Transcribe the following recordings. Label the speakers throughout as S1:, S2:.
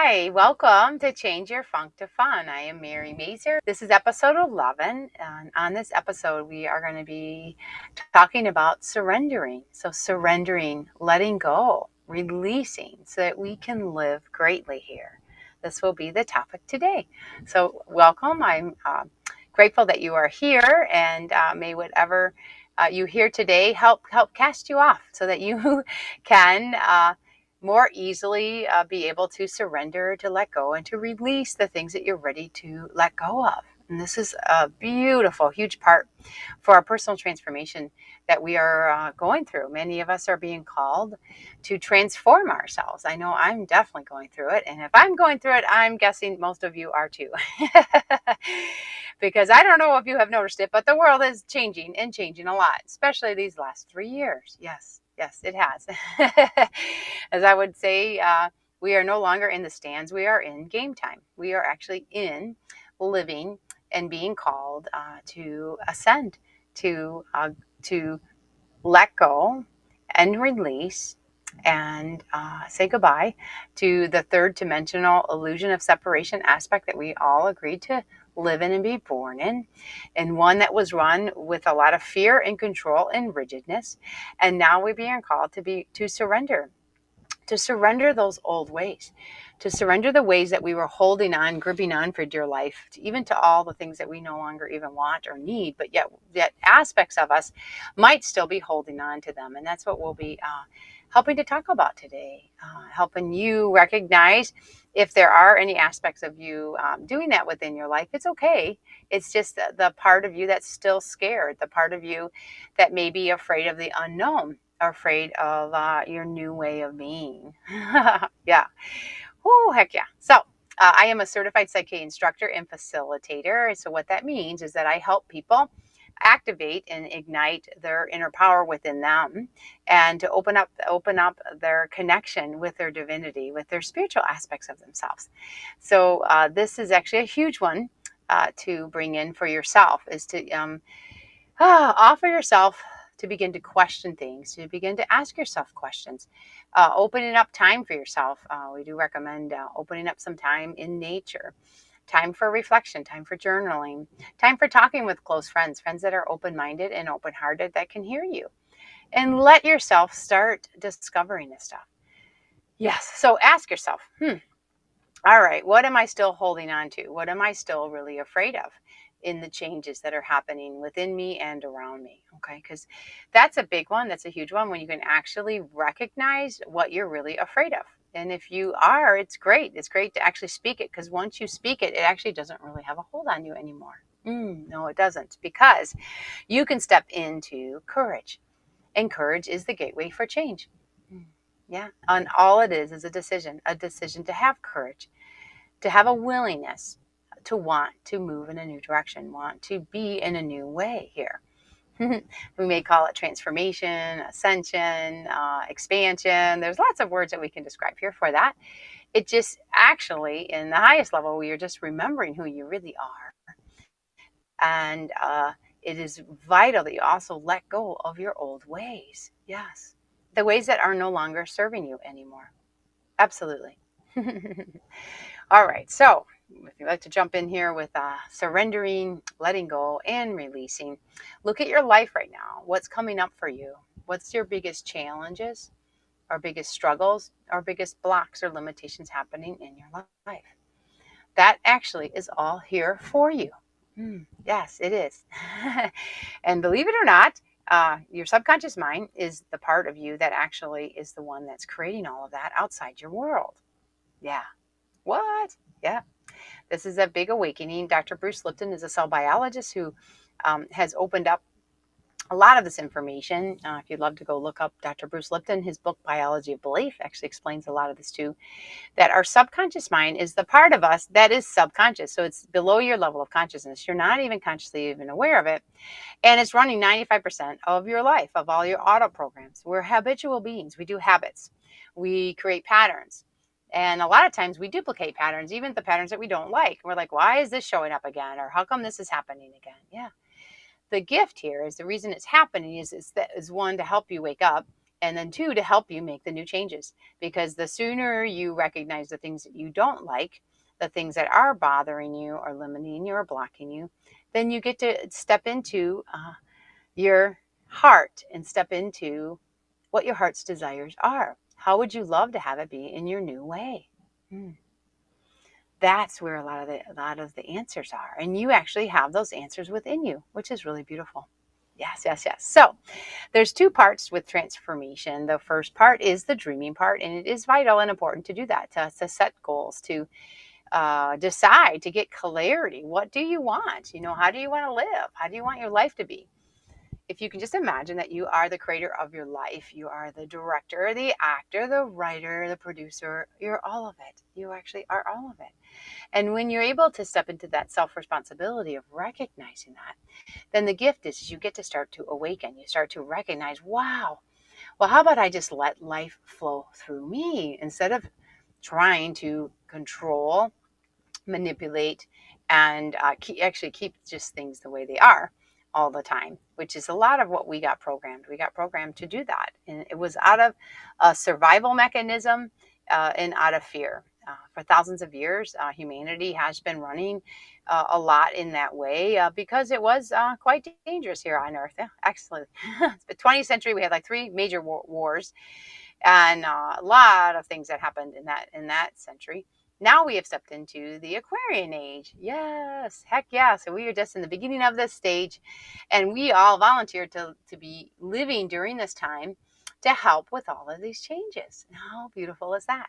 S1: Hi, welcome to Change Your Funk to Fun. I am Mary Mazur. This is episode 11, and on this episode, we are going to be talking about surrendering. So, surrendering, letting go, releasing, so that we can live greatly here. This will be the topic today. So, welcome. I'm grateful that you are here, and may whatever you hear today help cast you off, so that you can. More easily be able to surrender, to let go, and to release the things that you're ready to let go of. And this is a beautiful, huge part for our personal transformation that we are going through. Many of us are being called to transform ourselves. I know I'm definitely going through it. And if I'm going through it, I'm guessing most of you are too. Because I don't know if you have noticed it, but the world is changing and changing a lot, especially these last 3 years. Yes, it has. As I would say, we are no longer in the stands. We are in game time. We are actually in living and being called to ascend, to let go and release and say goodbye to the third dimensional illusion of separation aspect that we all agreed to live in and be born in, and one that was run with a lot of fear and control and rigidness. And now we're being called to surrender those old ways, to surrender the ways that we were holding on, gripping on for dear life, even to all the things that we no longer even want or need, but yet aspects of us might still be holding on to them. And that's what we'll be helping to talk about today, helping you recognize if there are any aspects of you doing that within your life. It's okay. It's just the part of you that's still scared, the part of you that may be afraid of the unknown, afraid of your new way of being. Yeah. Oh, heck yeah. So I am a certified PSYCH-K instructor and facilitator. So what that means is that I help people activate and ignite their inner power within them, and to open up their connection with their divinity, with their spiritual aspects of themselves. So this is actually a huge one to bring in for yourself, is to offer yourself to begin to question things, to begin to ask yourself questions, opening up time for yourself. We do recommend opening up some time in nature, time for reflection, time for journaling, time for talking with close friends that are open-minded and open-hearted, that can hear you. And let yourself start discovering this stuff. Yes. So ask yourself, all right, what am I still holding on to? What am I still really afraid of in the changes that are happening within me and around me? Okay, because that's a big one. That's a huge one, when you can actually recognize what you're really afraid of. And if you are, it's great. It's great to actually speak it, because once you speak it, it actually doesn't really have a hold on you anymore. No, it doesn't, because you can step into courage. And courage is the gateway for change. Yeah. And all it is a decision to have courage, to have a willingness to want to move in a new direction, want to be in a new way here. We may call it transformation, ascension, expansion. There's lots of words that we can describe here for that. It just actually, in the highest level, you're just remembering who you really are. And it is vital that you also let go of your old ways. Yes. The ways that are no longer serving you anymore. Absolutely. All right. So if you'd like to jump in here with surrendering, letting go, and releasing, look at your life right now. What's coming up for you? What's your biggest challenges, or biggest struggles, or biggest blocks or limitations happening in your life? That actually is all here for you. Yes, it is. And believe it or not, your subconscious mind is the part of you that actually is the one that's creating all of that outside your world. Yeah. What? Yeah. This is a big awakening. Dr. Bruce Lipton is a cell biologist who has opened up a lot of this information. If you'd love to go look up Dr. Bruce Lipton, his book, Biology of Belief, actually explains a lot of this too. That our subconscious mind is the part of us that is subconscious. So it's below your level of consciousness. You're not even consciously even aware of it. And it's running 95% of your life, of all your auto programs. We're habitual beings. We do habits. We create patterns. And a lot of times we duplicate patterns, even the patterns that we don't like. We're like, why is this showing up again? Or how come this is happening again? Yeah. The gift here is, the reason it's happening is one, to help you wake up And then 2, to help you make the new changes. Because the sooner you recognize the things that you don't like, the things that are bothering you or limiting you or blocking you, then you get to step into your heart and step into what your heart's desires are. How would you love to have it be in your new way? That's where a lot of the answers are. And you actually have those answers within you, which is really beautiful. Yes, yes, yes. So there's 2 parts with transformation. The first part is the dreaming part, and it is vital and important to do that, to set goals, to decide, to get clarity. What do you want? How do you want to live? How do you want your life to be? If you can just imagine that you are the creator of your life, you are the director, the actor, the writer, the producer, you're all of it. You actually are all of it. And when you're able to step into that self-responsibility of recognizing that, then the gift is you get to start to awaken. You start to recognize, wow, well, how about I just let life flow through me instead of trying to control, manipulate, and actually keep just things the way they are all the time, which is a lot of what we got programmed. We got programmed to do that. And it was out of a survival mechanism and out of fear. For thousands of years, humanity has been running a lot in that way because it was quite dangerous here on Earth. Yeah, actually, the 20th century, we had like 3 major wars and a lot of things that happened in that century. Now we have stepped into the Aquarian age. Yes, heck yeah. So we are just in the beginning of this stage, and we all volunteered to be living during this time to help with all of these changes. How beautiful is that?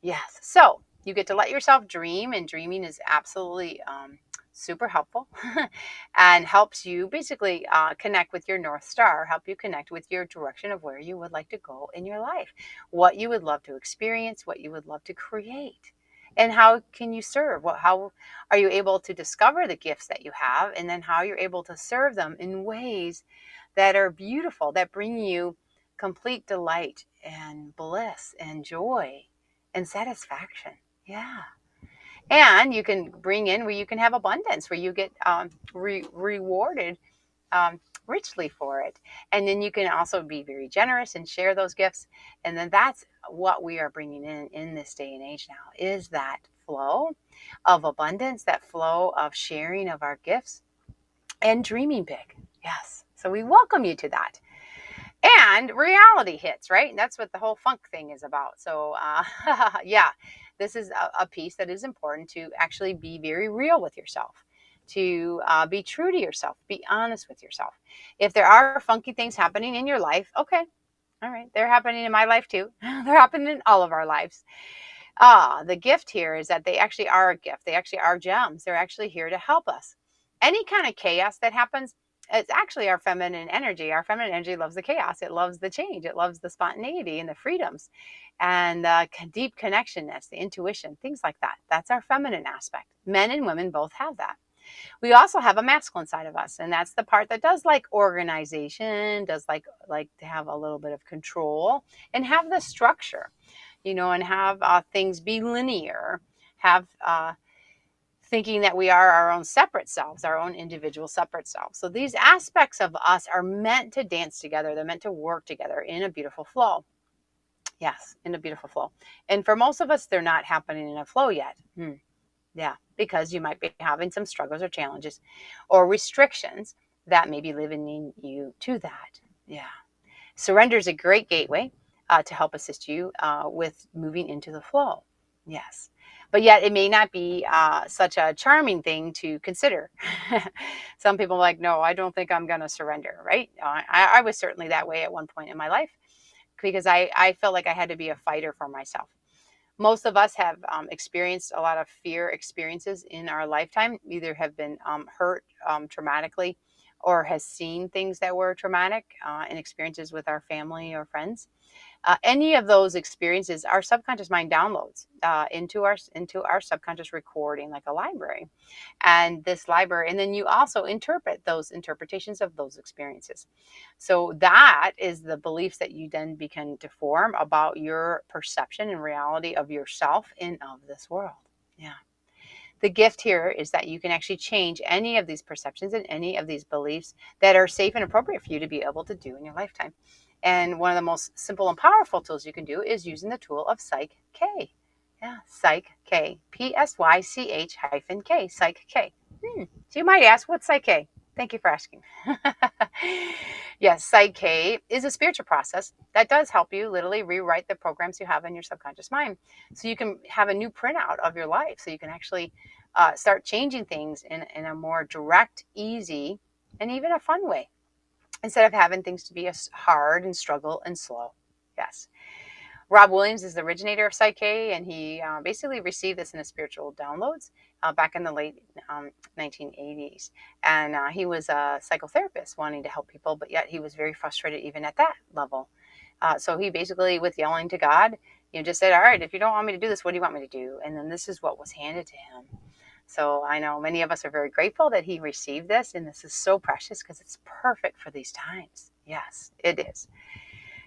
S1: Yes. So you get to let yourself dream, and dreaming is absolutely super helpful and helps you basically connect with your North Star, help you connect with your direction of where you would like to go in your life, what you would love to experience, what you would love to create. And how can you serve? How are you able to discover the gifts that you have, and then how you're able to serve them in ways that are beautiful, that bring you complete delight and bliss and joy and satisfaction. Yeah. And you can bring in where you can have abundance, where you get rewarded richly for it. And then you can also be very generous and share those gifts. And then that's what we are bringing in this day and age now, is that flow of abundance, that flow of sharing of our gifts and dreaming big. Yes. So we welcome you to that. And reality hits, right? And that's what the whole funk thing is about. So, yeah, this is a piece that is important, to actually be very real with yourself, to be true to yourself, be honest with yourself. If there are funky things happening in your life, okay, all right, they're happening in my life too. They're happening in all of our lives. The gift here is that they actually are a gift. They actually are gems. They're actually here to help us. Any kind of chaos that happens, it's actually our feminine energy. Our feminine energy loves the chaos. It loves the change. It loves the spontaneity and the freedoms and the deep connectionness, the intuition, things like that. That's our feminine aspect. Men and women both have that. We also have a masculine side of us, and that's the part that does like organization, does like to have a little bit of control and have the structure, and have things be linear, have thinking that we are our own separate selves, our own individual separate selves. So these aspects of us are meant to dance together. They're meant to work together in a beautiful flow. Yes, in a beautiful flow. And for most of us, they're not happening in a flow yet. Yeah, because you might be having some struggles or challenges or restrictions that may be limiting you to that. Yeah. Surrender is a great gateway to help assist you with moving into the flow. Yes. But yet it may not be such a charming thing to consider. Some people are like, no, I don't think I'm going to surrender, right? I was certainly that way at one point in my life because I felt like I had to be a fighter for myself. Most of us have experienced a lot of fear experiences in our lifetime, either have been hurt traumatically or has seen things that were traumatic in experiences with our family or friends. Any of those experiences, our subconscious mind downloads into our subconscious recording, like a library. And this library, and then you also interpret those interpretations of those experiences. So that is the beliefs that you then begin to form about your perception and reality of yourself and of this world. Yeah. The gift here is that you can actually change any of these perceptions and any of these beliefs that are safe and appropriate for you to be able to do in your lifetime. And one of the most simple and powerful tools you can do is using the tool of PSYCH-K. Yeah, PSYCH-K. PSYCH-K. PSYCH-K. So you might ask, what's PSYCH-K? Thank you for asking. Yes, PSYCH-K is a spiritual process that does help you literally rewrite the programs you have in your subconscious mind. So you can have a new printout of your life. So you can actually start changing things in a more direct, easy, and even a fun way, instead of having things to be hard and struggle and slow. Yes. Rob Williams is the originator of PSYCH-K, and he basically received this in his spiritual downloads back in the late 1980s. And he was a psychotherapist wanting to help people, but yet he was very frustrated even at that level. So he basically, with yelling to God, just said, all right, if you don't want me to do this, what do you want me to do? And then this is what was handed to him. So I know many of us are very grateful that he received this, and this is so precious because it's perfect for these times. Yes, it is.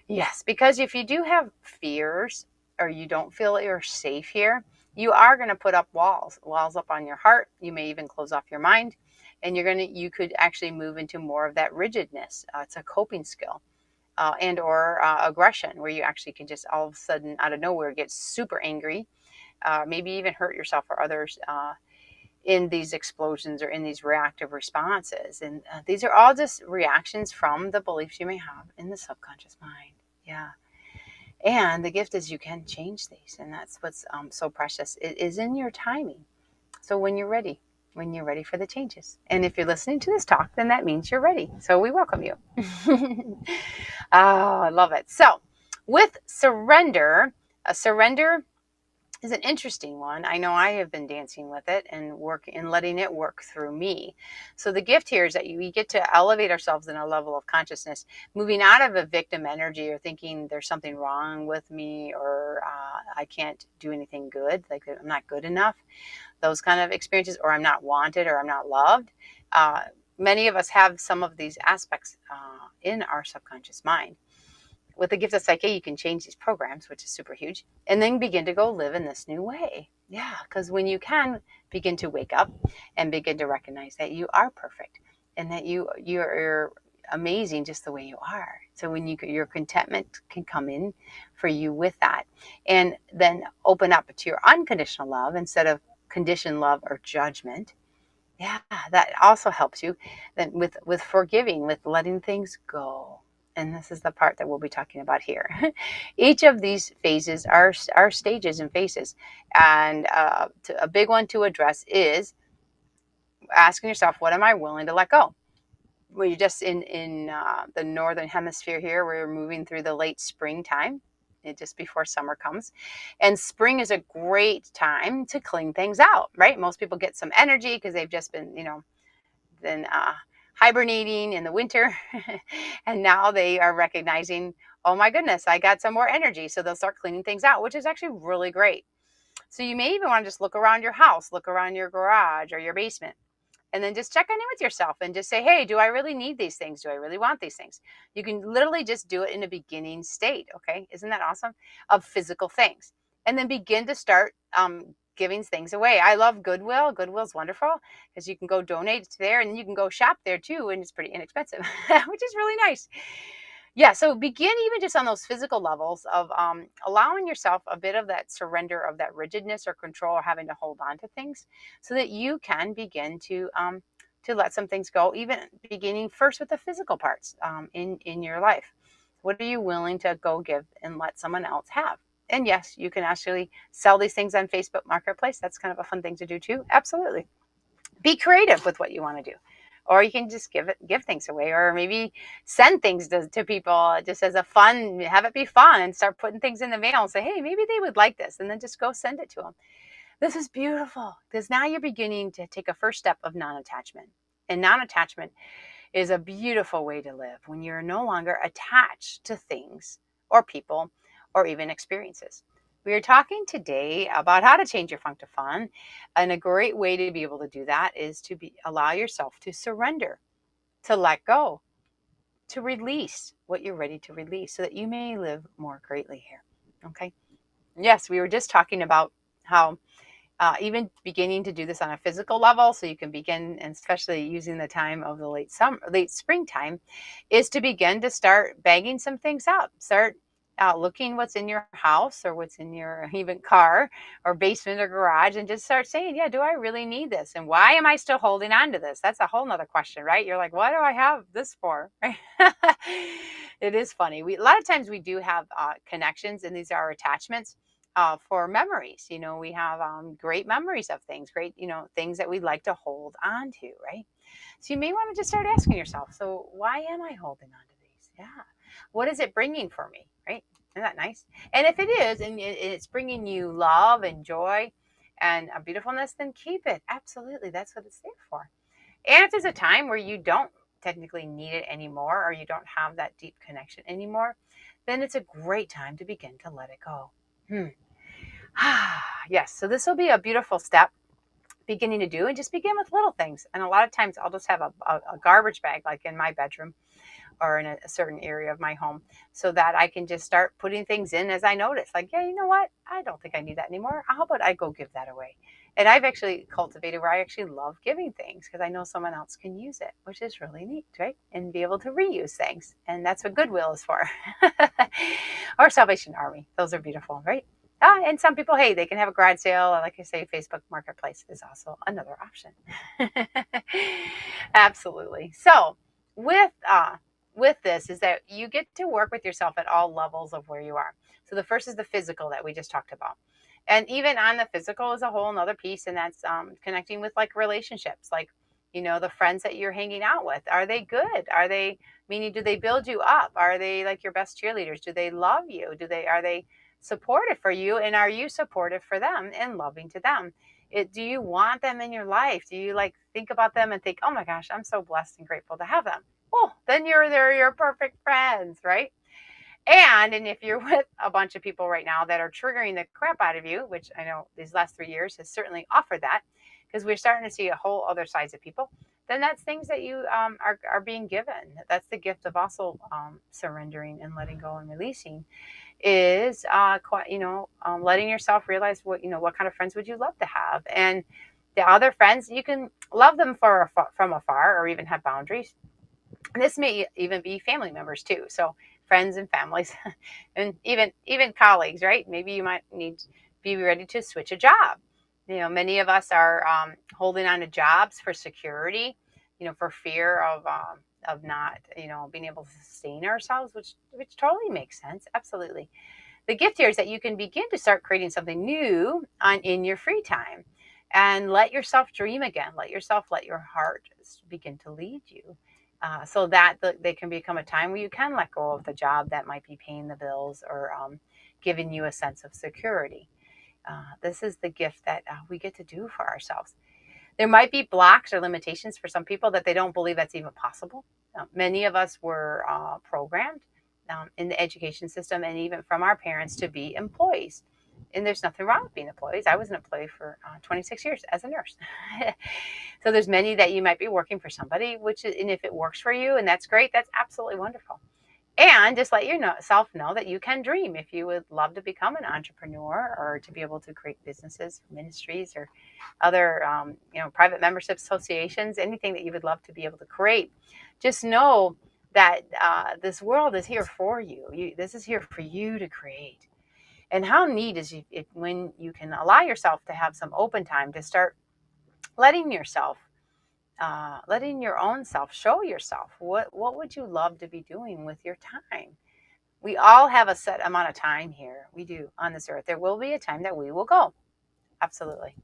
S1: Yes, because if you do have fears or you don't feel you're safe here, you are going to put up walls up on your heart. You may even close off your mind, and you could actually move into more of that rigidness. It's a coping skill. And or aggression, where you actually can just all of a sudden out of nowhere get super angry, maybe even hurt yourself or others in these explosions or in these reactive responses. And these are all just reactions from the beliefs you may have in the subconscious mind. Yeah. And the gift is you can change these. And that's what's so precious. It is in your timing. So when you're ready for the changes. And if you're listening to this talk, then that means you're ready. So we welcome you. Oh, I love it. So with surrender, a surrender is an interesting one. I know I have been dancing with it and letting it work through me. So the gift here is that we get to elevate ourselves in a level of consciousness, moving out of a victim energy or thinking there's something wrong with me, or I can't do anything good, like I'm not good enough, those kind of experiences, or I'm not wanted, or I'm not loved. Many of us have some of these aspects in our subconscious mind. With the gift of PSYCH-K, you can change these programs, which is super huge, and then begin to go live in this new way. Yeah, because when you can begin to wake up and begin to recognize that you are perfect and that you're amazing just the way you are. So when your contentment can come in for you with that, and then open up to your unconditional love instead of conditioned love or judgment. Yeah, that also helps you then with forgiving, with letting things go. And this is the part that we'll be talking about here. Each of these phases are stages and phases. And a big one to address is asking yourself, what am I willing to let go? We're just in the northern hemisphere here. We're moving through the late springtime, just before summer comes. And spring is a great time to clean things out, right? Most people get some energy because they've just been, hibernating in the winter. And now they are recognizing, oh my goodness, I got some more energy. So they'll start cleaning things out, which is actually really great. So you may even want to just look around your house, look around your garage or your basement, and then just check in with yourself and just say, hey, do I really need these things? Do I really want these things? You can literally just do it in a beginning state. Okay. Isn't that awesome? Of physical things. And then begin to start giving things away. I love Goodwill. Goodwill's wonderful because you can go donate to there, and then you can go shop there too. And it's pretty inexpensive, which is really nice. Yeah, so begin even just on those physical levels of allowing yourself a bit of that surrender of that rigidness or control or having to hold on to things, so that you can begin to let some things go, even beginning first with the physical parts in your life. What are you willing to go give and let someone else have? And yes, you can actually sell these things on Facebook Marketplace. That's kind of a fun thing to do too. Absolutely. Be creative with what you want to do. Or you can just give things away, or maybe send things to people just as a fun, have it be fun, and start putting things in the mail and say, hey, maybe they would like this, and then just go send it to them. This is beautiful because now you're beginning to take a first step of non-attachment. And non-attachment is a beautiful way to live when you're no longer attached to things or people or even experiences. We are talking today about how to change your funk to fun. And a great way to be able to do that is to allow yourself to surrender, to let go, to release what you're ready to release so that you may live more greatly here. Okay. Yes, we were just talking about how even beginning to do this on a physical level, so you can begin, and especially using the time of the late springtime, is to begin to start bagging some things up. Start looking what's in your house or what's in your even car or basement or garage, and just start saying, yeah, do I really need this? And why am I still holding on to this? That's a whole nother question, right? You're like, what do I have this for? It is funny. A lot of times we do have connections, and these are attachments for memories. We have great memories of things, great, things that we'd like to hold on to, right? So you may want to just start asking yourself, so why am I holding on to these? Yeah. What is it bringing for me, right? Isn't that nice? And if it is, and it's bringing you love and joy and a beautifulness, then keep it. Absolutely. That's what it's there for. And if there's a time where you don't technically need it anymore, or you don't have that deep connection anymore, then it's a great time to begin to let it go. Yes, so this will be a beautiful step beginning to do, and just begin with little things. And a lot of times I'll just have a garbage bag, like in my bedroom or in a certain area of my home, so that I can just start putting things in as I notice, like, yeah, you know what, I don't think I need that anymore. How about I go give that away? And I've actually cultivated where I actually love giving things because I know someone else can use it, which is really neat, right? And be able to reuse things. And that's what Goodwill is for. Or Salvation Army. Those are beautiful, right? And some people, hey, they can have a garage sale. Like I say, Facebook Marketplace is also another option. Absolutely. So with this is that you get to work with yourself at all levels of where you are. So the first is the physical that we just talked about. And even on the physical is a whole another piece, and that's connecting with like relationships, like, the friends that you're hanging out with. Are they good? Are they, meaning, do they build you up? Are they like your best cheerleaders? Do they love you? Are they supportive for you? And are you supportive for them and loving to them? Do you want them in your life? Do you like think about them and think, oh my gosh, I'm so blessed and grateful to have them? Well, then they're your perfect friends, right? And if you're with a bunch of people right now that are triggering the crap out of you, which I know these last 3 years has certainly offered that, because we're starting to see a whole other sides of people, then that's things that you are being given. That's the gift of also surrendering and letting go and releasing, is letting yourself realize what kind of friends would you love to have. And the other friends, you can love them from afar, or even have boundaries. And this may even be family members too. So friends and families, and even colleagues, right? Maybe you might need to be ready to switch a job. Many of us are holding on to jobs for security, for fear of not, being able to sustain ourselves, which totally makes sense. Absolutely. The gift here is that you can begin to start creating something new in your free time, and let yourself dream again. Let your heart begin to lead you, so that they can become a time where you can let go of the job that might be paying the bills, or giving you a sense of security. This is the gift that we get to do for ourselves. There might be blocks or limitations for some people that they don't believe that's even possible. Many of us were programmed in the education system, and even from our parents, to be employees. And there's nothing wrong with being employees. I was an employee for 26 years as a nurse. So there's many that you might be working for somebody, and if it works for you, and that's great, that's absolutely wonderful. And just let yourself know that you can dream. If you would love to become an entrepreneur, or to be able to create businesses, ministries, or other, private membership associations, anything that you would love to be able to create, just know that this world is here for you. This is here for you to create. And how neat is it when you can allow yourself to have some open time to start letting your own self show yourself what would you love to be doing with your time. We all have a set amount of time here. We do, on this earth. There will be a time that we will go. Absolutely.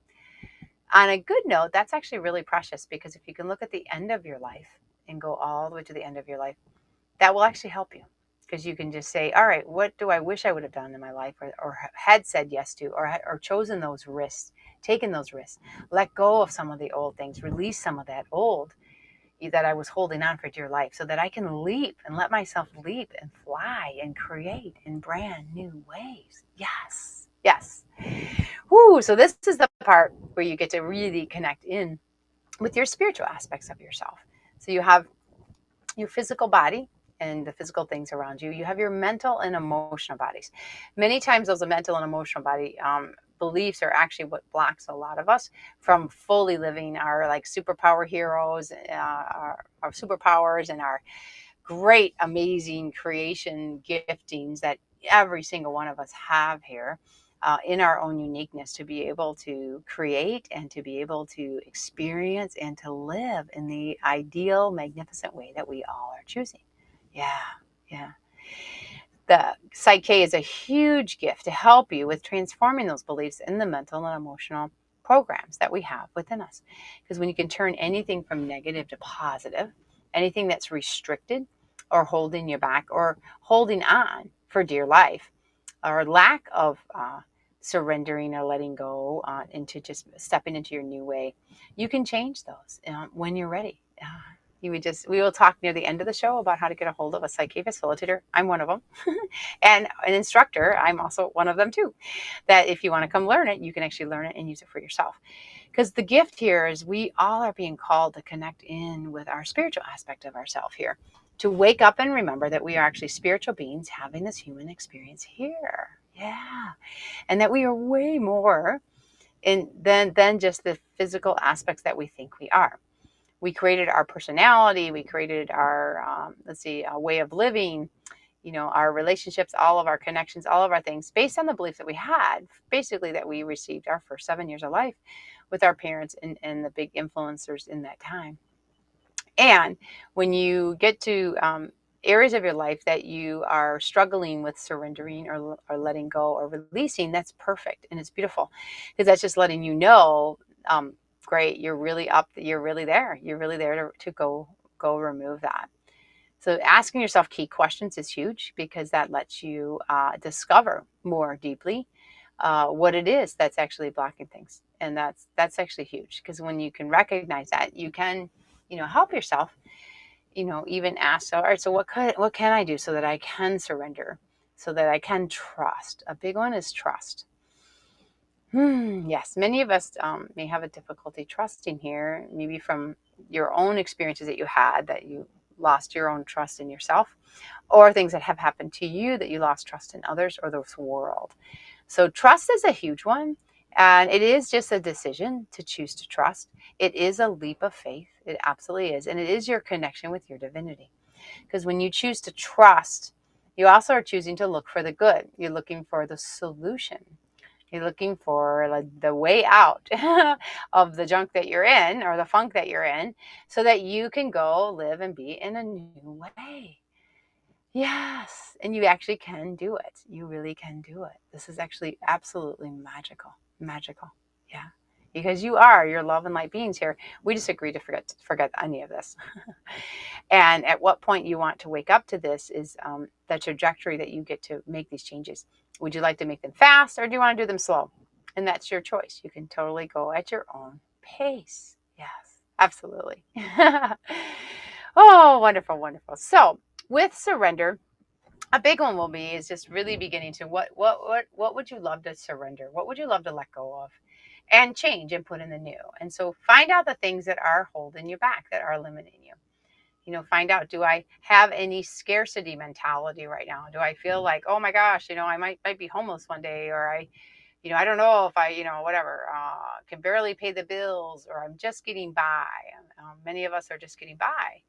S1: On a good note, that's actually really precious, because if you can look at the end of your life and go all the way to the end of your life, that will actually help you, because you can just say, all right, what do I wish I would have done in my life, or had said yes to, or chosen those risks, taken those risks, let go of some of the old things, release some of that old that I was holding on for dear life, so that I can leap and let myself leap and fly and create in brand new ways. Yes. Yes. Woo. So this is the part where you get to really connect in with your spiritual aspects of yourself. So you have your physical body and the physical things around you. You have your mental and emotional bodies. Many times those mental and emotional body beliefs are actually what blocks a lot of us from fully living our like superpower heroes, our superpowers, and our great, amazing creation giftings that every single one of us have here, in our own uniqueness, to be able to create and to be able to experience and to live in the ideal, magnificent way that we all are choosing. Yeah, yeah. The PSYCH-K is a huge gift to help you with transforming those beliefs in the mental and emotional programs that we have within us. Because when you can turn anything from negative to positive, anything that's restricted or holding you back or holding on for dear life, or lack of surrendering or letting go, into just stepping into your new way, you can change those when you're ready. We will talk near the end of the show about how to get a hold of a PSYCH-K facilitator. I'm one of them. And an instructor, I'm also one of them too. That if you want to come learn it, you can actually learn it and use it for yourself. Because the gift here is we all are being called to connect in with our spiritual aspect of ourself here. To wake up and remember that we are actually spiritual beings having this human experience here. Yeah. And that we are way more than just the physical aspects that we think we are. We created our personality, we created our a way of living, our relationships, all of our connections, all of our things based on the beliefs that we had, basically, that we received our first 7 years of life with our parents and the big influencers in that time. And when you get to areas of your life that you are struggling with surrendering or letting go or releasing, that's perfect and it's beautiful, because that's just letting you know, great, you're really up, you're really there, to go remove that. So asking yourself key questions is huge, because that lets you discover more deeply what it is that's actually blocking things. And that's actually huge, because when you can recognize that, you can, help yourself, even ask, so, all right, so what can I do so that I can surrender, so that I can trust? A big one is trust. Yes, many of us may have a difficulty trusting here, maybe from your own experiences that you had, that you lost your own trust in yourself, or things that have happened to you that you lost trust in others or this world. So trust is a huge one, and it is just a decision to choose to trust. It is a leap of faith. It absolutely is, and it is your connection with your divinity. Because when you choose to trust, you also are choosing to look for the good. You're looking for the solution. You're looking for like the way out of the junk that you're in, or the funk that you're in, so that you can go live and be in a new way. Yes. And you actually can do it. You really can do it. This is actually absolutely magical. Magical. Yeah. Because you're love and light beings here. We just agree to forget any of this. And at what point you want to wake up to this is the trajectory that you get to make these changes. Would you like to make them fast, or do you want to do them slow? And that's your choice. You can totally go at your own pace. Yes, absolutely. Oh, wonderful, wonderful. So with surrender, a big one will be is just really beginning to what would you love to surrender? What would you love to let go of and change and put in the new? And so find out the things that are holding you back, that are limiting you. Find out, do I have any scarcity mentality right now? Do I feel like, oh my gosh, I might be homeless one day, or I don't know if I, whatever, can barely pay the bills, or I'm just getting by. Many of us are just getting by.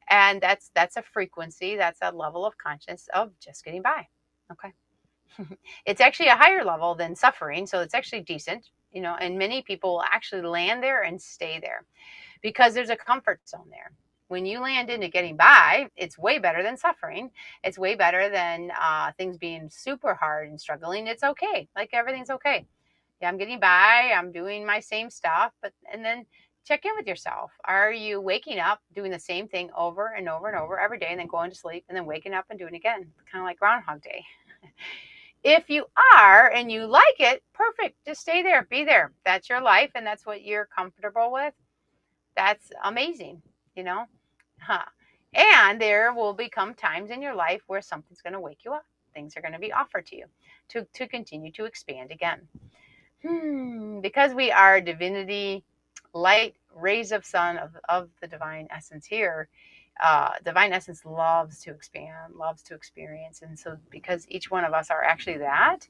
S1: And that's a frequency, that's a level of consciousness of just getting by. Okay. It's actually a higher level than suffering, so it's actually decent, and many people will actually land there and stay there because there's a comfort zone there. When you land into getting by, it's way better than suffering. It's way better than things being super hard and struggling. It's okay. Like, everything's okay. Yeah, I'm getting by. I'm doing my same stuff. And then check in with yourself. Are you waking up, doing the same thing over and over and over every day, and then going to sleep, and then waking up and doing it again? Kind of like Groundhog Day. If you are and you like it, perfect. Just stay there. Be there. That's your life, and that's what you're comfortable with. That's amazing, Huh. And there will become times in your life where something's going to wake you up. Things are going to be offered to you to continue to expand again. Because we are divinity, light, rays of sun of the divine essence here. Divine essence loves to expand, loves to experience. And so because each one of us are actually that,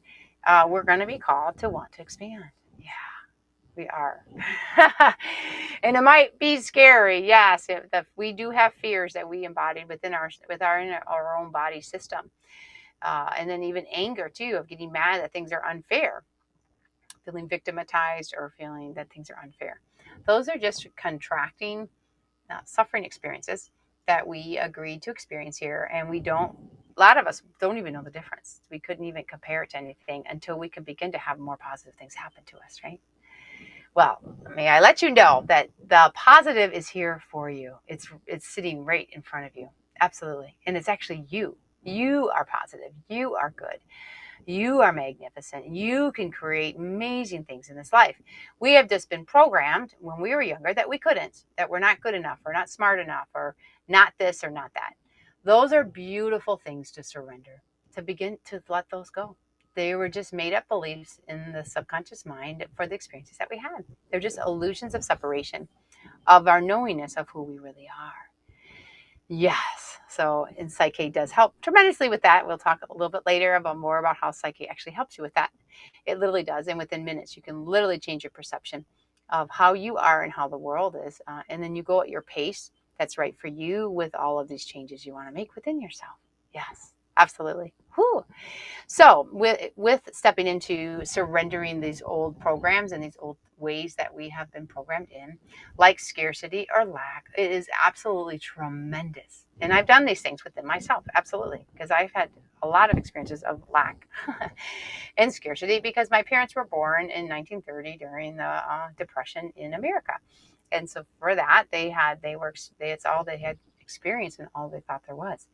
S1: we're going to be called to want to expand. Yeah, we are. And it might be scary. Yes, we do have fears that we embodied within our own body system. And then even anger too, of getting mad that things are unfair, feeling victimized, or feeling that things are unfair. Those are just contracting suffering experiences that we agreed to experience here. And a lot of us don't even know the difference. We couldn't even compare it to anything until we could begin to have more positive things happen to us, right? Well, may I let you know that the positive is here for you. It's sitting right in front of you. Absolutely. And it's actually you. You are positive. You are good. You are magnificent. You can create amazing things in this life. We have just been programmed when we were younger that we couldn't, that we're not good enough, or not smart enough, or not this or not that. Those are beautiful things to surrender, to begin to let those go. They were just made up beliefs in the subconscious mind for the experiences that we had. They're just illusions of separation of our knowingness of who we really are. Yes. So, and Psyche does help tremendously with that. We'll talk a little bit later about more about how Psyche actually helps you with that. It literally does. And within minutes, you can literally change your perception of how you are and how the world is. And then you go at your pace that's right for you with all of these changes you want to make within yourself. Yes, absolutely. Whew. So with stepping into surrendering these old programs and these old ways that we have been programmed in, like scarcity or lack, it is absolutely tremendous. And I've done these things within myself, absolutely, because I've had a lot of experiences of lack and scarcity because my parents were born in 1930 during the Depression in America. And so for that, it's all they had experienced and all they thought there was.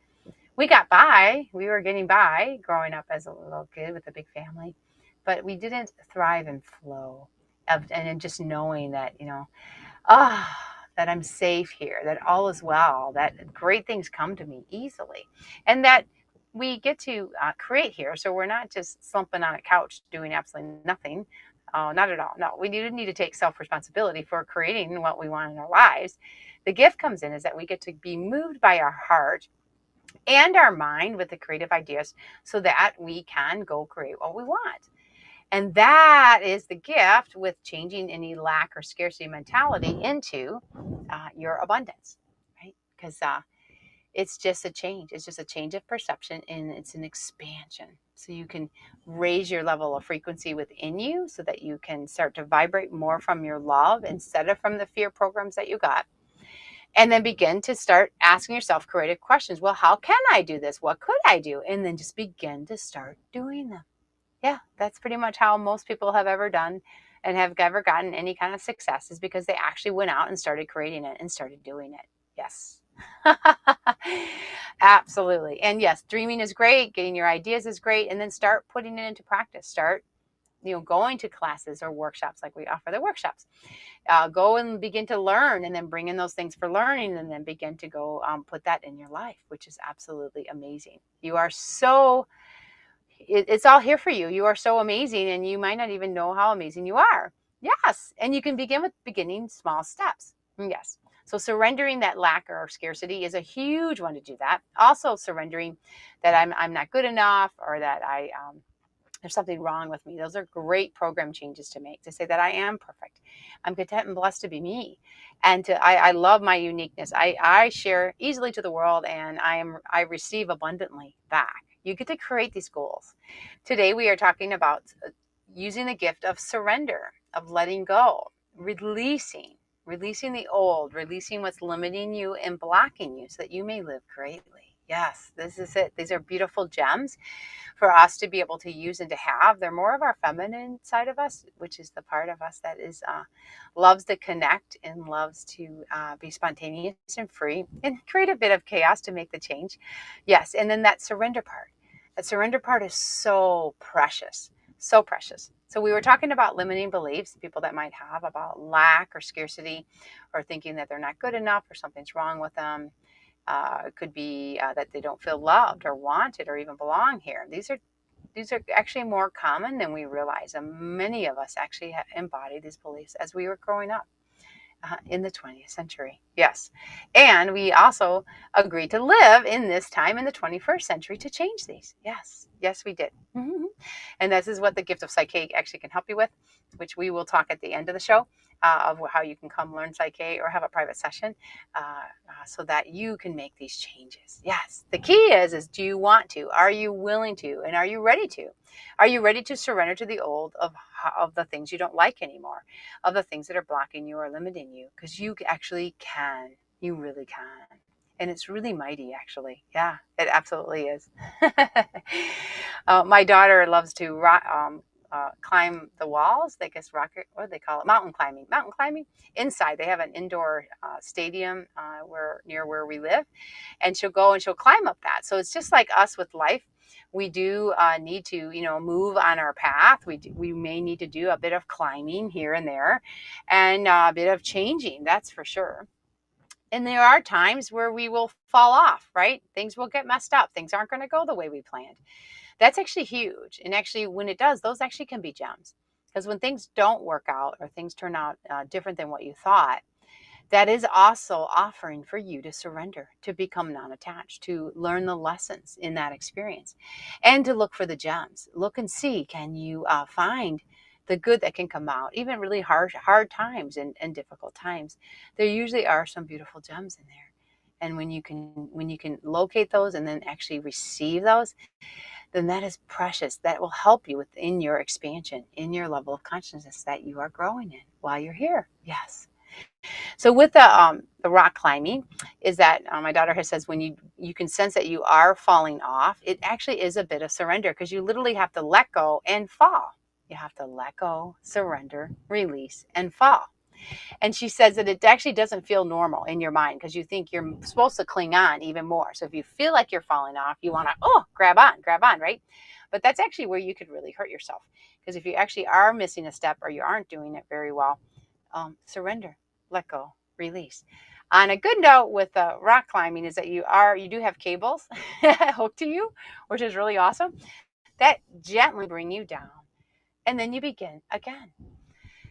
S1: We got by. We were getting by growing up as a little kid with a big family, but we didn't thrive in flow and just knowing that, that I'm safe here, that all is well, that great things come to me easily, and that we get to create here. So we're not just slumping on a couch doing absolutely nothing. Not at all. No, we do need to take self-responsibility for creating what we want in our lives. The gift comes in is that we get to be moved by our heart and our mind with the creative ideas so that we can go create what we want. And that is the gift with changing any lack or scarcity mentality into your abundance, right? Because it's just a change. It's just a change of perception and it's an expansion. So you can raise your level of frequency within you so that you can start to vibrate more from your love instead of from the fear programs that you got. And then begin to start asking yourself creative questions. Well, how can I do this? What could I do? And then just begin to start doing them. Yeah, that's pretty much how most people have ever done and have ever gotten any kind of success, is because they actually went out and started creating it and started doing it. Yes. Absolutely. And yes, dreaming is great. Getting your ideas is great. And then start putting it into practice. Start, going to classes or workshops like we offer the workshops. Go and begin to learn and then bring in those things for learning and then begin to go put that in your life, which is absolutely amazing. You are it's all here for you. You are so amazing and you might not even know how amazing you are. Yes. And you can begin with beginning small steps. Yes. So surrendering that lack or scarcity is a huge one to do that. Also surrendering that I'm not good enough or that there's something wrong with me. Those are great program changes to make, to say that I am perfect. I'm content and blessed to be me. And I love my uniqueness. I share easily to the world and I receive abundantly back. You get to create these goals. Today we are talking about using the gift of surrender, of letting go, releasing the old, releasing what's limiting you and blocking you so that you may live greatly. Yes, this is it. These are beautiful gems for us to be able to use and to have. They're more of our feminine side of us, which is the part of us that is loves to connect and loves to be spontaneous and free and create a bit of chaos to make the change. Yes, and then that surrender part. That surrender part is so precious, so precious. So we were talking about limiting beliefs, people that might have about lack or scarcity or thinking that they're not good enough or something's wrong with them. It could be that they don't feel loved or wanted or even belong here. These are actually more common than we realize. And many of us actually embody these beliefs as we were growing up. in the 20th century. Yes. And we also agreed to live in this time in the 21st century to change these. Yes. Yes, we did. And this is what the gift of Psych-K actually can help you with, which we will talk at the end of the show of how you can come learn Psych-K or have a private session so that you can make these changes. Yes. The key is do you want to? Are you willing to? And are you ready to? Are you ready to surrender to the old of the things you don't like anymore, of the things that are blocking you or limiting you? Because you actually can. You really can. And it's really mighty, actually. Yeah, it absolutely is. My daughter loves to climb the walls. I guess rocket, what do they call it? Mountain climbing. Mountain climbing. Inside, they have an indoor stadium near where we live, and she'll go and she'll climb up that. So it's just like us with life. We do need to, move on our path. We may need to do a bit of climbing here and there, and a bit of changing. That's for sure. And there are times where we will fall off, right? Things will get messed up. Things aren't going to go the way we planned. That's actually huge. And actually, when it does, those actually can be gems. Because when things don't work out or things turn out different than what you thought, that is also offering for you to surrender, to become non-attached, to learn the lessons in that experience, and to look for the gems. Look and see, can you find the good that can come out, even really hard times and difficult times. There usually are some beautiful gems in there. And when you can locate those and then actually receive those, then that is precious. That will help you within your expansion, in your level of consciousness that you are growing in while you're here. Yes. So with the rock climbing, is that my daughter has says when you can sense that you are falling off, it actually is a bit of surrender because you literally have to let go and fall. You have to let go, surrender, release, and fall. And she says that it actually doesn't feel normal in your mind because you think you're supposed to cling on even more. So if you feel like you're falling off, you want to, grab on, right? But that's actually where you could really hurt yourself. Because if you actually are missing a step or you aren't doing it very well, surrender, let go, release. On a good note with rock climbing is that you do have cables hooked to you, which is really awesome, that gently bring you down. And then you begin again.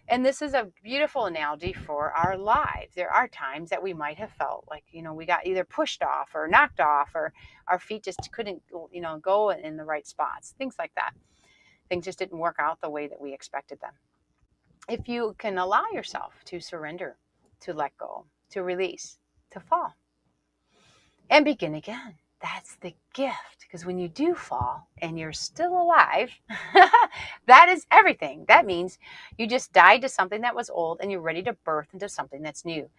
S1: And this is a beautiful analogy for our lives. There are times that we might have felt like, we got either pushed off or knocked off, or our feet just couldn't, go in the right spots, things like that. Things just didn't work out the way that we expected them. If you can allow yourself to surrender, to let go, to release, to fall, and begin again. That's the gift. Because when you do fall and you're still alive, that is everything. That means you just died to something that was old and you're ready to birth into something that's new.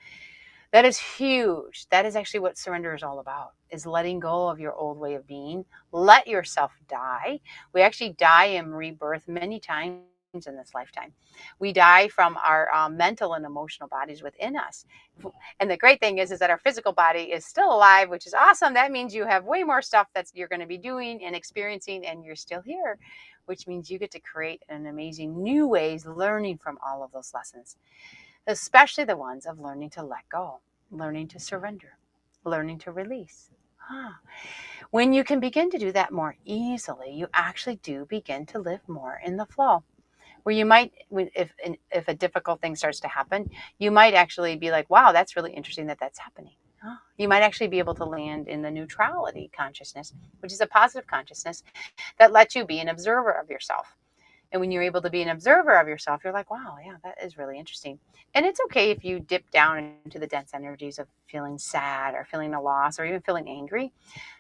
S1: That is huge. That is actually what surrender is all about, is letting go of your old way of being. Let yourself die. We actually die and rebirth many times in this lifetime. We die from our mental and emotional bodies within us. And the great thing is that our physical body is still alive, which is awesome. That means you have way more stuff that you're going to be doing and experiencing, and you're still here, which means you get to create an amazing new ways, learning from all of those lessons, especially the ones of learning to let go, learning to surrender, learning to release. When you can begin to do that more easily, you actually do begin to live more in the flow. Where you might, if a difficult thing starts to happen, you might actually be like, wow, that's really interesting that that's happening. You might actually be able to land in the neutrality consciousness, which is a positive consciousness that lets you be an observer of yourself. And when you're able to be an observer of yourself, you're like, wow, yeah, that is really interesting. And it's okay if you dip down into the dense energies of feeling sad or feeling a loss or even feeling angry.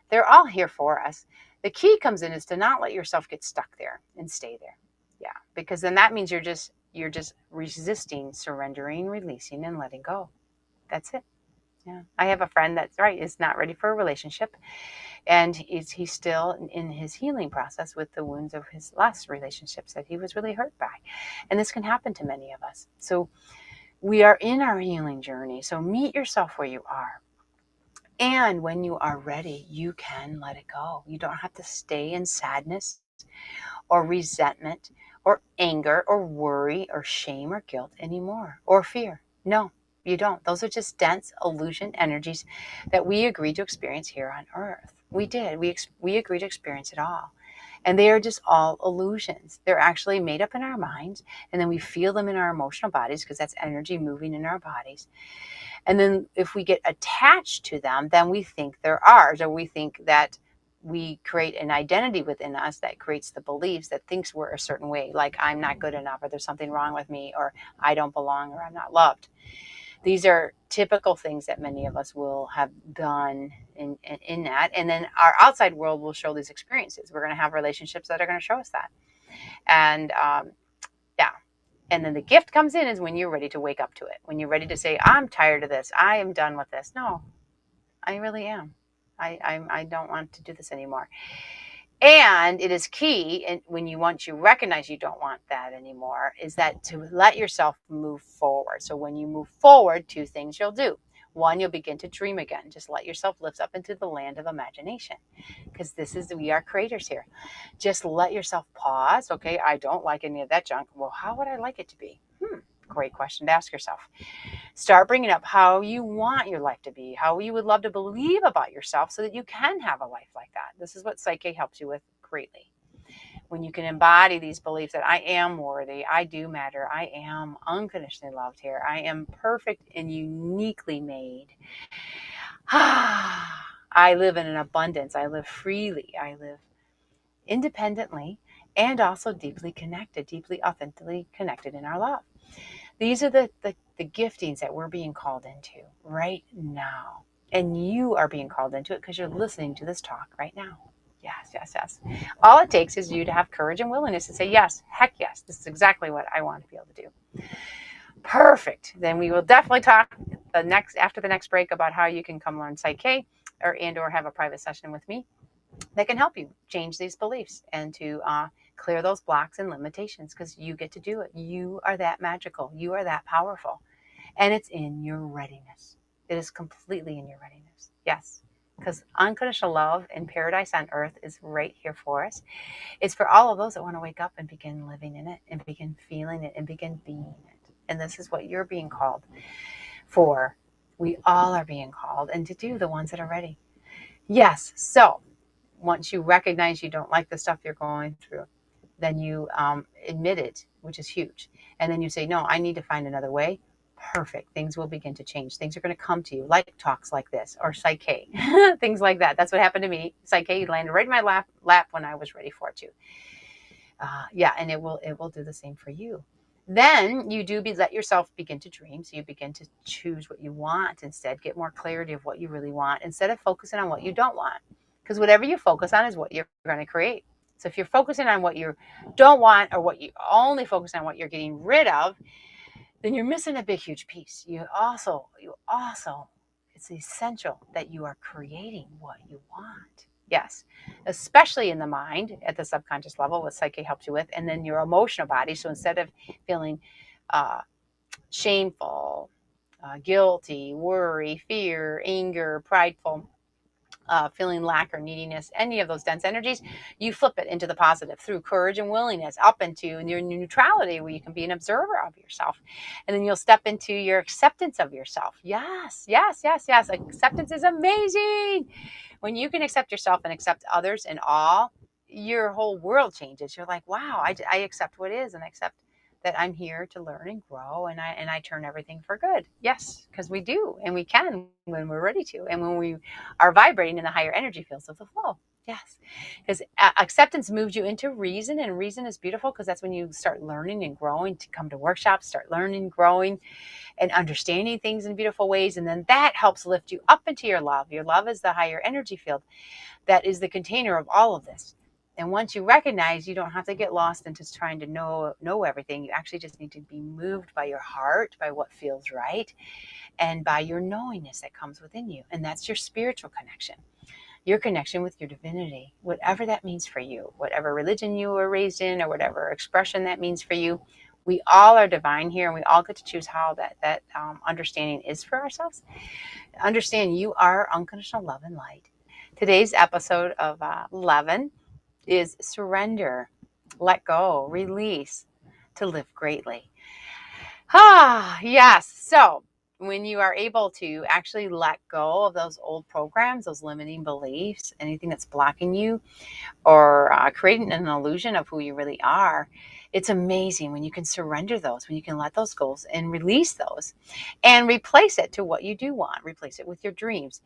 S1: They're all here for us. The key comes in is to not let yourself get stuck there and stay there. Yeah, because then that means you're just resisting, surrendering, releasing, and letting go. That's it. Yeah, I have a friend that's is not ready for a relationship, and he's still in his healing process with the wounds of his last relationships that he was really hurt by, and this can happen to many of us. So we are in our healing journey. So meet yourself where you are. And when you are ready, you can let it go. You don't have to stay in sadness or resentment or anger or worry or shame or guilt anymore, or fear. No, you don't. Those are just dense illusion energies that we agreed to experience here on earth. We did. We agreed to experience it all. And they are just all illusions. They're actually made up in our minds, and then we feel them in our emotional bodies because that's energy moving in our bodies. And then if we get attached to them, then we think they're ours, or we think that we create an identity within us that creates the beliefs that thinks we're a certain way, like I'm not good enough, or there's something wrong with me, or I don't belong, or I'm not loved. These are typical things that many of us will have done in that. And then our outside world will show these experiences. We're going to have relationships that are going to show us that. And yeah. And then the gift comes in is when you're ready to wake up to it. When you're ready to say, I'm tired of this. I am done with this. No, I really am. I don't want to do this anymore. And it is key, and once you recognize you don't want that anymore, is that to let yourself move forward. So when you move forward, two things you'll do. One, you'll begin to dream again. Just let yourself lift up into the land of imagination, because we are creators here. Just let yourself pause. Okay, I don't like any of that junk. Well, how would I like it to be? Great question to ask yourself. Start bringing up how you want your life to be, how you would love to believe about yourself so that you can have a life like that. This is what PSYCH-K helps you with greatly. When you can embody these beliefs that I am worthy, I do matter, I am unconditionally loved here, I am perfect and uniquely made. I live in an abundance, I live freely, I live independently, and also deeply connected, deeply authentically connected in our love. These are the giftings that we're being called into right now. And you are being called into it because you're listening to this talk right now. Yes, yes, yes. All it takes is you to have courage and willingness to say, yes, heck yes, this is exactly what I want to be able to do. Perfect. Then we will definitely talk after the next break about how you can come learn PSYCH-K or have a private session with me that can help you change these beliefs and to clear those blocks and limitations, because you get to do it. You are that magical. You are that powerful. And it's in your readiness. It is completely in your readiness. Yes. Because unconditional love and paradise on earth is right here for us. It's for all of those that want to wake up and begin living in it and begin feeling it and begin being it. And this is what you're being called for. We all are being called, and to do the ones that are ready. Yes. So once you recognize you don't like the stuff you're going through, then you admit it, which is huge. And then you say, no, I need to find another way. Perfect. Things will begin to change. Things are going to come to you, like talks like this or PSYCH-K, things like that. That's what happened to me. PSYCH-K landed right in my lap when I was ready for it to. And it will do the same for you. Then you let yourself begin to dream. So you begin to choose what you want instead. Get more clarity of what you really want instead of focusing on what you don't want. Because whatever you focus on is what you're going to create. So if you're focusing on what you don't want, or what you only focus on what you're getting rid of, then you're missing a big, huge piece. You also, it's essential that you are creating what you want. Yes, especially in the mind at the subconscious level, what PSYCH-K helps you with, and then your emotional body. So instead of feeling shameful, guilty, worry, fear, anger, prideful, feeling lack or neediness, any of those dense energies, you flip it into the positive through courage and willingness, up into your neutrality, where you can be an observer of yourself. And then you'll step into your acceptance of yourself. Yes, yes, yes, yes. Acceptance is amazing. When you can accept yourself and accept others and all, your whole world changes. You're like, wow, I accept what is, and I accept that I'm here to learn and grow, and I turn everything for good. Yes, because we do, and we can when we're ready to, and when we are vibrating in the higher energy fields of the flow. Yes, because acceptance moves you into reason, and reason is beautiful because that's when you start learning and growing, to come to workshops, start learning, growing, and understanding things in beautiful ways. And then that helps lift you up into your love. Your love is the higher energy field that is the container of all of this. And once you recognize, you don't have to get lost into trying to know everything. You actually just need to be moved by your heart, by what feels right, and by your knowingness that comes within you. And that's your spiritual connection, your connection with your divinity, whatever that means for you, whatever religion you were raised in, or whatever expression that means for you. We all are divine here, and we all get to choose how that understanding is for ourselves. Understand you are unconditional love and light. Today's episode of 11 is surrender, let go, release, to live greatly. Yes. So when you are able to actually let go of those old programs, those limiting beliefs, anything that's blocking you, or creating an illusion of who you really are, it's amazing when you can surrender those, when you can let those go and release those and replace it to what you do want, replace it with your dreams.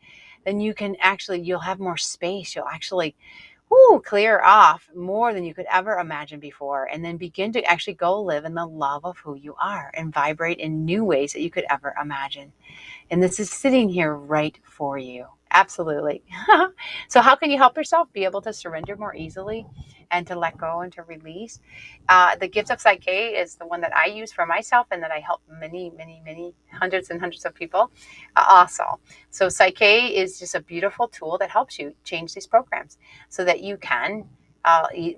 S1: Then you can actually, you'll have more space. You'll actually clear off more than you could ever imagine before, and then begin to actually go live in the love of who you are and vibrate in new ways that you could ever imagine. And this is sitting here right for you. Absolutely. So how can you help yourself be able to surrender more easily and to let go and to release? The gift of PSYCH-K is the one that I use for myself and that I help many, many, many hundreds and hundreds of people also. So PSYCH-K is just a beautiful tool that helps you change these programs so that you can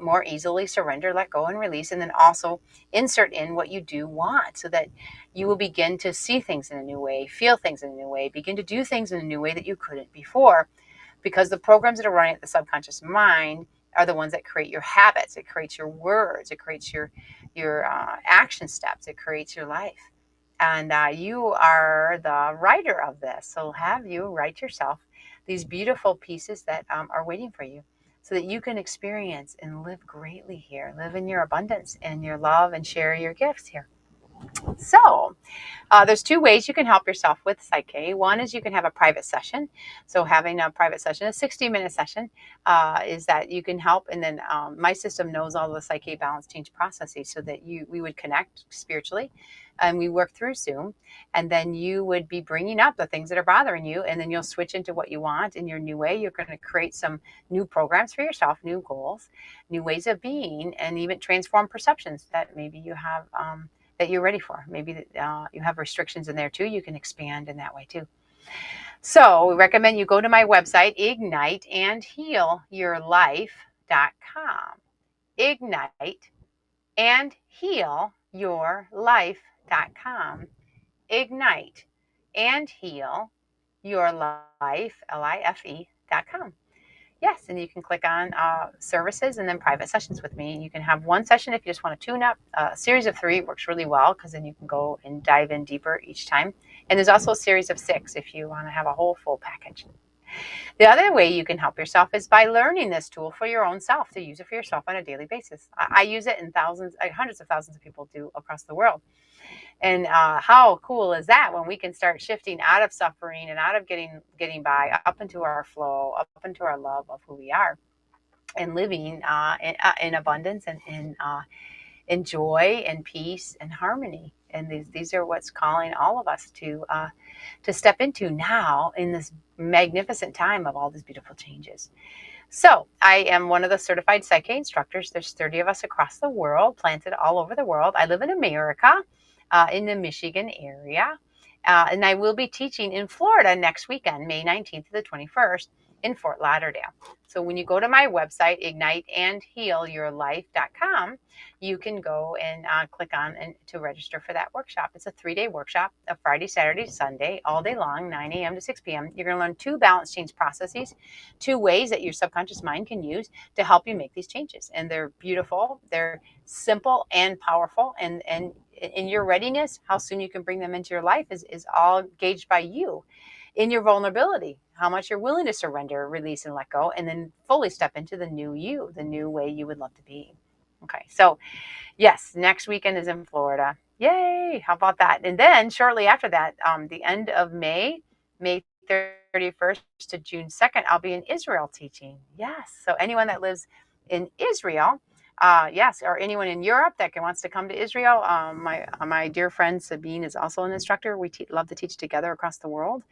S1: more easily surrender, let go, and release, and then also insert in what you do want so that you will begin to see things in a new way, feel things in a new way, begin to do things in a new way that you couldn't before, because the programs that are running at the subconscious mind are the ones that create your habits, it creates your words, it creates your action steps, it creates your life. And you are the writer of this, so have you write yourself these beautiful pieces that are waiting for you so that you can experience and live greatly here, live in your abundance and your love, and share your gifts here. So there's two ways you can help yourself with PSYCH-K. One is you can have a private session. So having a private session, a 60-minute session, is that you can help. And then my system knows all the PSYCH-K balance change processes so that we would connect spiritually, and we work through Zoom. And then you would be bringing up the things that are bothering you, and then you'll switch into what you want in your new way. You're going to create some new programs for yourself, new goals, new ways of being, and even transform perceptions that maybe you have that you're ready for. Maybe you have restrictions in there too. You can expand in that way too. So we recommend you go to my website, igniteandhealyourlife.com. Igniteandhealyourlife.com. Igniteandhealyourlife.com. Yes, and you can click on services and then private sessions with me. You can have one session if you just want to tune up. A series of 3 works really well because then you can go and dive in deeper each time. And there's also a series of 6 if you want to have a whole full package. The other way you can help yourself is by learning this tool for your own self, to use it for yourself on a daily basis. I use it, and hundreds of thousands of people do across the world. And how cool is that when we can start shifting out of suffering and out of getting by up into our flow, up into our love of who we are, and living in abundance and in joy and peace and harmony. And these are what's calling all of us to step into now in this magnificent time of all these beautiful changes. So I am one of the certified PSYCH-K instructors. There's 30 of us across the world, planted all over the world. I live in America, in the Michigan area. And I will be teaching in Florida next weekend, May 19th to the 21st in Fort Lauderdale. So when you go to my website, igniteandhealyourlife.com, you can go and click on and to register for that workshop. It's a 3-day workshop, a Friday, Saturday, Sunday, all day long, 9 a.m. to 6 p.m. You're going to learn 2 balance change processes, 2 ways that your subconscious mind can use to help you make these changes. And they're beautiful, they're simple and powerful, and in your readiness, how soon you can bring them into your life is all gauged by you in your vulnerability, how much you're willing to surrender, release, and let go, and then fully step into the new you, the new way you would love to be. Okay, so yes, next weekend is in Florida. Yay! How about that? And then shortly after that, the end of May 31st to June 2nd, I'll be in Israel teaching. Yes, so anyone that lives in Israel, yes, or anyone in Europe that wants to come to Israel, my dear friend Sabine is also an instructor. We love to teach together across the world,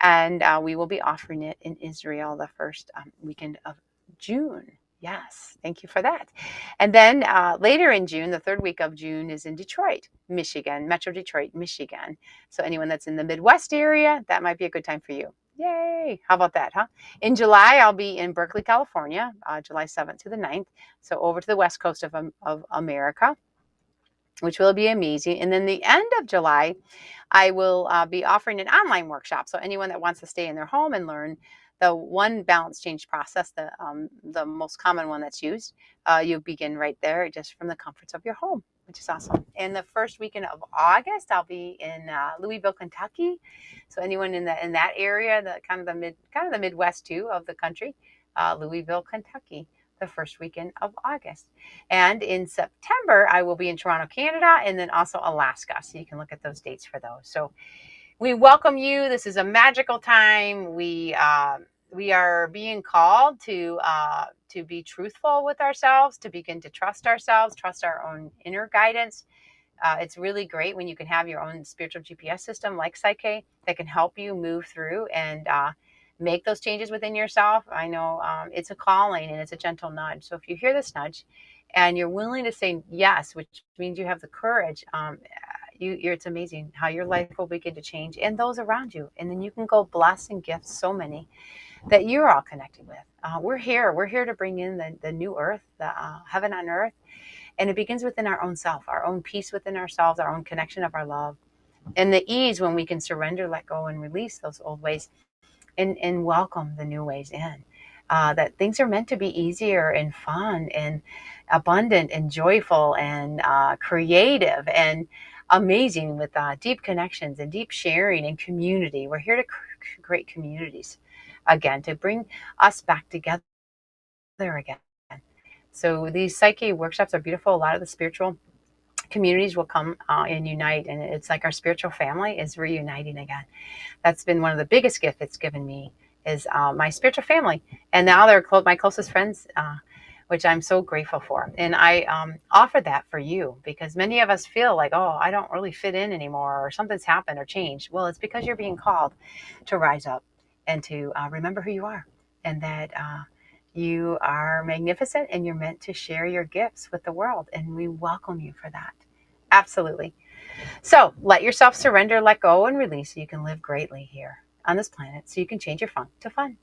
S1: and we will be offering it in Israel the first weekend of June. Yes, thank you for that. And then later in June, the 3rd week of June, is in Detroit, Michigan, Metro Detroit, Michigan. So anyone that's in the Midwest area, that might be a good time for you. Yay! How about that, huh? In July, I'll be in Berkeley, California, July 7th to the 9th. So over to the west coast of America, which will be amazing. And then the end of July, I will be offering an online workshop. So anyone that wants to stay in their home and learn the one balance change process, the most common one that's used, you begin right there just from the comforts of your home. which is awesome. And the first weekend of August, I'll be in Louisville, Kentucky. So anyone in that area, the kind of the Midwest too of the country, Louisville, Kentucky, the first weekend of August. And in September, I will be in Toronto, Canada, and then also Alaska. So you can look at those dates for those. So we welcome you. This is a magical time. We are being called to be truthful with ourselves, to begin to trust ourselves, trust our own inner guidance. It's really great when you can have your own spiritual GPS system like PSYCH-K that can help you move through and make those changes within yourself. I know it's a calling and it's a gentle nudge. So if you hear this nudge and you're willing to say yes, which means you have the courage, it's amazing how your life will begin to change and those around you. And then you can go bless and gift so many that you're all connected with. We're here. We're here to bring in the new earth, the heaven on earth. And it begins within our own self, our own peace within ourselves, our own connection of our love, and the ease when we can surrender, let go, and release those old ways and welcome the new ways in. That things are meant to be easier and fun and abundant and joyful and creative and amazing with deep connections and deep sharing and community. We're here to create communities again, to bring us back together again. So these Psyche workshops are beautiful. A lot of the spiritual communities will come and unite, and it's like our spiritual family is reuniting again. That's been one of the biggest gifts it's given me is my spiritual family, and now they're my closest friends, which I'm so grateful for. And I offer that for you because many of us feel like, oh, I don't really fit in anymore, or something's happened or changed. Well, it's because you're being called to rise up and to remember who you are, and that you are magnificent and you're meant to share your gifts with the world. And we welcome you for that. Absolutely. So let yourself surrender, let go, and release so you can live greatly here on this planet so you can change your funk to fun.